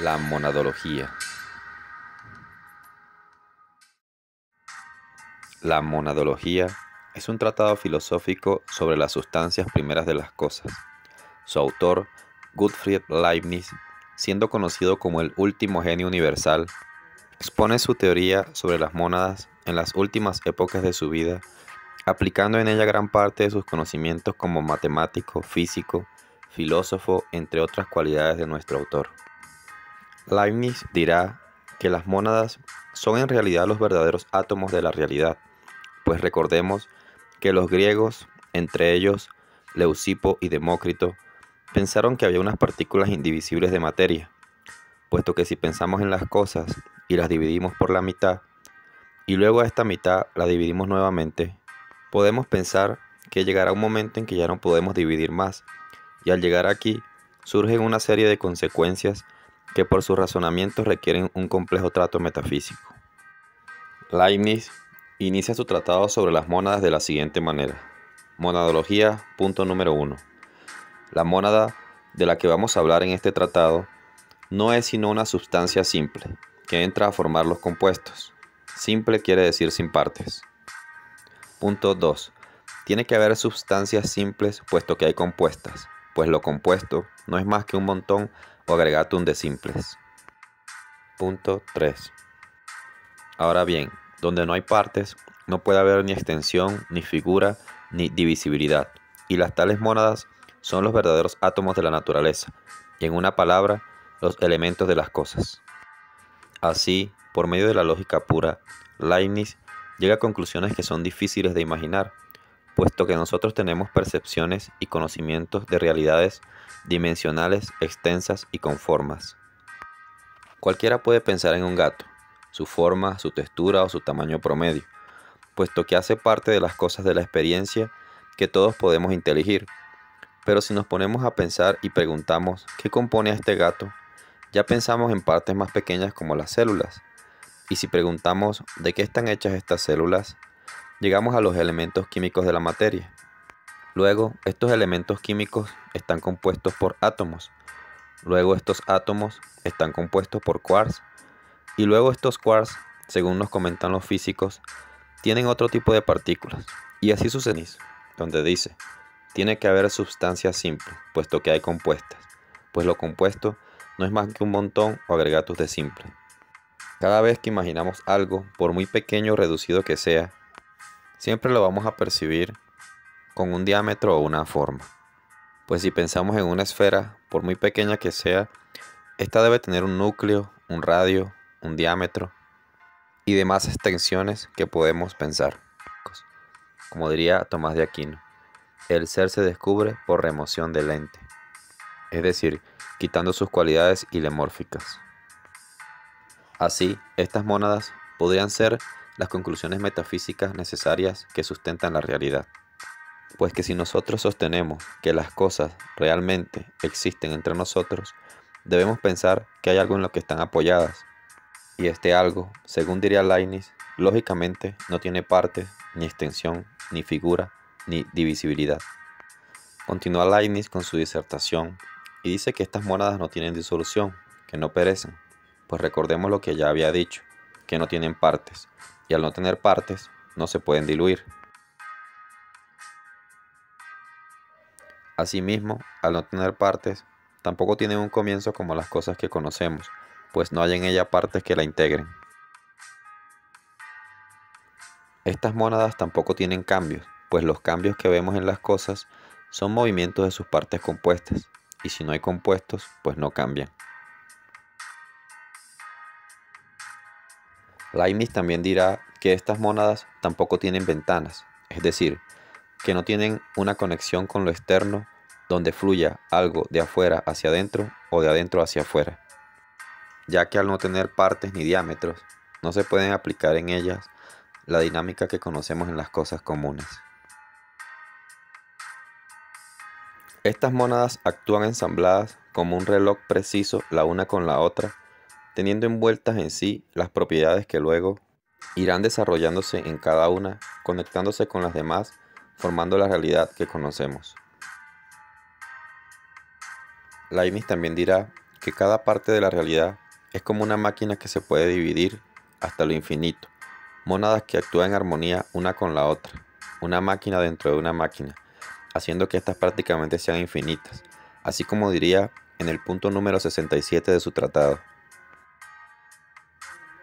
La monadología. La monadología es un tratado filosófico sobre las sustancias primeras de las cosas. Su autor, Gottfried Leibniz, siendo conocido como el último genio universal, expone su teoría sobre las mónadas en las últimas épocas de su vida, aplicando en ella gran parte de sus conocimientos como matemático, físico, filósofo, entre otras cualidades de nuestro autor. Leibniz dirá que las mónadas son en realidad los verdaderos átomos de la realidad, pues recordemos que los griegos, entre ellos Leucipo y Demócrito, pensaron que había unas partículas indivisibles de materia, puesto que si pensamos en las cosas y las dividimos por la mitad, y luego a esta mitad la dividimos nuevamente, podemos pensar que llegará un momento en que ya no podemos dividir más, y al llegar aquí surgen una serie de consecuencias que por su razonamiento requieren un complejo trato metafísico. Leibniz inicia su tratado sobre las mónadas de la siguiente manera. Monadología, punto número 1. La mónada de la que vamos a hablar en este tratado no es sino una sustancia simple, que entra a formar los compuestos. Simple quiere decir sin partes. Punto 2. Tiene que haber sustancias simples puesto que hay compuestas, pues lo compuesto no es más que un montón o agregatum de simples. Punto 3. Ahora bien, donde no hay partes, no puede haber ni extensión, ni figura, ni divisibilidad, y las tales mónadas son los verdaderos átomos de la naturaleza, y en una palabra, los elementos de las cosas. Así, por medio de la lógica pura, Leibniz llega a conclusiones que son difíciles de imaginar, puesto que nosotros tenemos percepciones y conocimientos de realidades dimensionales, extensas y conformas. Cualquiera puede pensar en un gato, su forma, su textura o su tamaño promedio, puesto que hace parte de las cosas de la experiencia que todos podemos inteligir. Pero si nos ponemos a pensar y preguntamos ¿qué compone a este gato?, ya pensamos en partes más pequeñas como las células. Y si preguntamos ¿de qué están hechas estas células?, llegamos a los elementos químicos de la materia. Luego, estos elementos químicos están compuestos por átomos. Luego, estos átomos están compuestos por quarks. Y luego, estos quarks, según nos comentan los físicos, tienen otro tipo de partículas. Y así sucede, donde dice, tiene que haber sustancias simples, puesto que hay compuestas, pues lo compuesto no es más que un montón o agregatus de simple. Cada vez que imaginamos algo, por muy pequeño o reducido que sea, siempre lo vamos a percibir con un diámetro o una forma. Pues si pensamos en una esfera, por muy pequeña que sea, esta debe tener un núcleo, un radio, un diámetro y demás extensiones que podemos pensar. Como diría Tomás de Aquino, el ser se descubre por remoción del ente, es decir, quitando sus cualidades ilemórficas. Así, estas mónadas podrían ser las conclusiones metafísicas necesarias que sustentan la realidad. Pues que si nosotros sostenemos que las cosas realmente existen entre nosotros, debemos pensar que hay algo en lo que están apoyadas. Y este algo, según diría Leibniz, lógicamente no tiene parte, ni extensión, ni figura, ni divisibilidad. Continúa Leibniz con su disertación y dice que estas mónadas no tienen disolución, que no perecen, pues recordemos lo que ya había dicho, que no tienen partes, y al no tener partes, no se pueden diluir. Asimismo, al no tener partes, tampoco tienen un comienzo como las cosas que conocemos, pues no hay en ella partes que la integren. Estas mónadas tampoco tienen cambios, pues los cambios que vemos en las cosas son movimientos de sus partes compuestas, y si no hay compuestos, pues no cambian. Leibniz también dirá que estas mónadas tampoco tienen ventanas, es decir, que no tienen una conexión con lo externo donde fluya algo de afuera hacia adentro o de adentro hacia afuera, ya que al no tener partes ni diámetros, no se pueden aplicar en ellas la dinámica que conocemos en las cosas comunes. Estas mónadas actúan ensambladas como un reloj preciso la una con la otra, teniendo envueltas en sí las propiedades que luego irán desarrollándose en cada una, conectándose con las demás, formando la realidad que conocemos. Leibniz también dirá que cada parte de la realidad es como una máquina que se puede dividir hasta lo infinito, mónadas que actúan en armonía una con la otra, una máquina dentro de una máquina, haciendo que éstas prácticamente sean infinitas, así como diría en el punto número 67 de su tratado.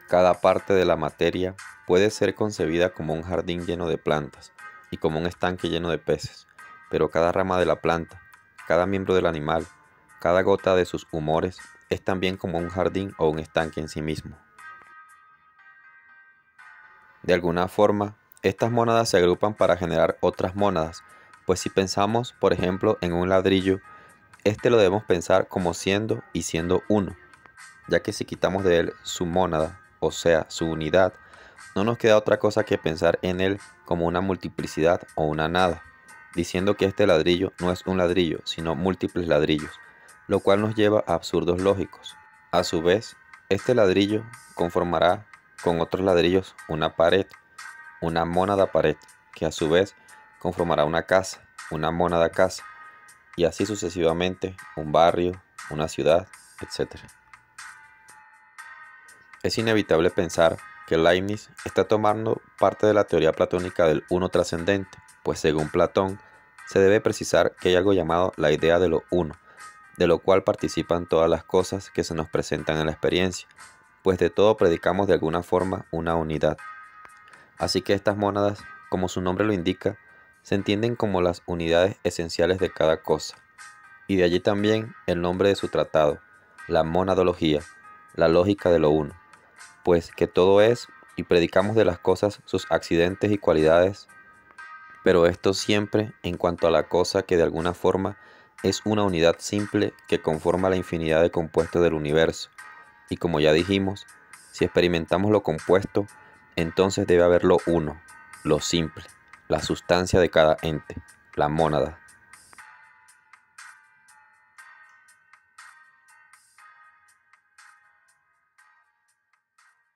Cada parte de la materia puede ser concebida como un jardín lleno de plantas y como un estanque lleno de peces, pero cada rama de la planta, cada miembro del animal, cada gota de sus humores es también como un jardín o un estanque en sí mismo. De alguna forma, estas mónadas se agrupan para generar otras mónadas, pues si pensamos, por ejemplo, en un ladrillo, este lo debemos pensar como siendo y siendo uno, ya que si quitamos de él su mónada, o sea, su unidad, no nos queda otra cosa que pensar en él como una multiplicidad o una nada, diciendo que este ladrillo no es un ladrillo, sino múltiples ladrillos, lo cual nos lleva a absurdos lógicos. A su vez, este ladrillo conformará con otros ladrillos una pared, una mónada pared, que a su vez conformará una casa, una mónada casa, y así sucesivamente un barrio, una ciudad, etc. Es inevitable pensar que Leibniz está tomando parte de la teoría platónica del uno trascendente, pues según Platón, se debe precisar que hay algo llamado la idea de lo uno, de lo cual participan todas las cosas que se nos presentan en la experiencia, pues de todo predicamos de alguna forma una unidad. Así que estas mónadas, como su nombre lo indica, se entienden como las unidades esenciales de cada cosa, y de allí también el nombre de su tratado, la monadología, la lógica de lo uno, pues que todo es y predicamos de las cosas sus accidentes y cualidades, pero esto siempre en cuanto a la cosa que de alguna forma es una unidad simple que conforma la infinidad de compuestos del universo, y como ya dijimos, si experimentamos lo compuesto, entonces debe haber lo uno, lo simple, la sustancia de cada ente, la mónada.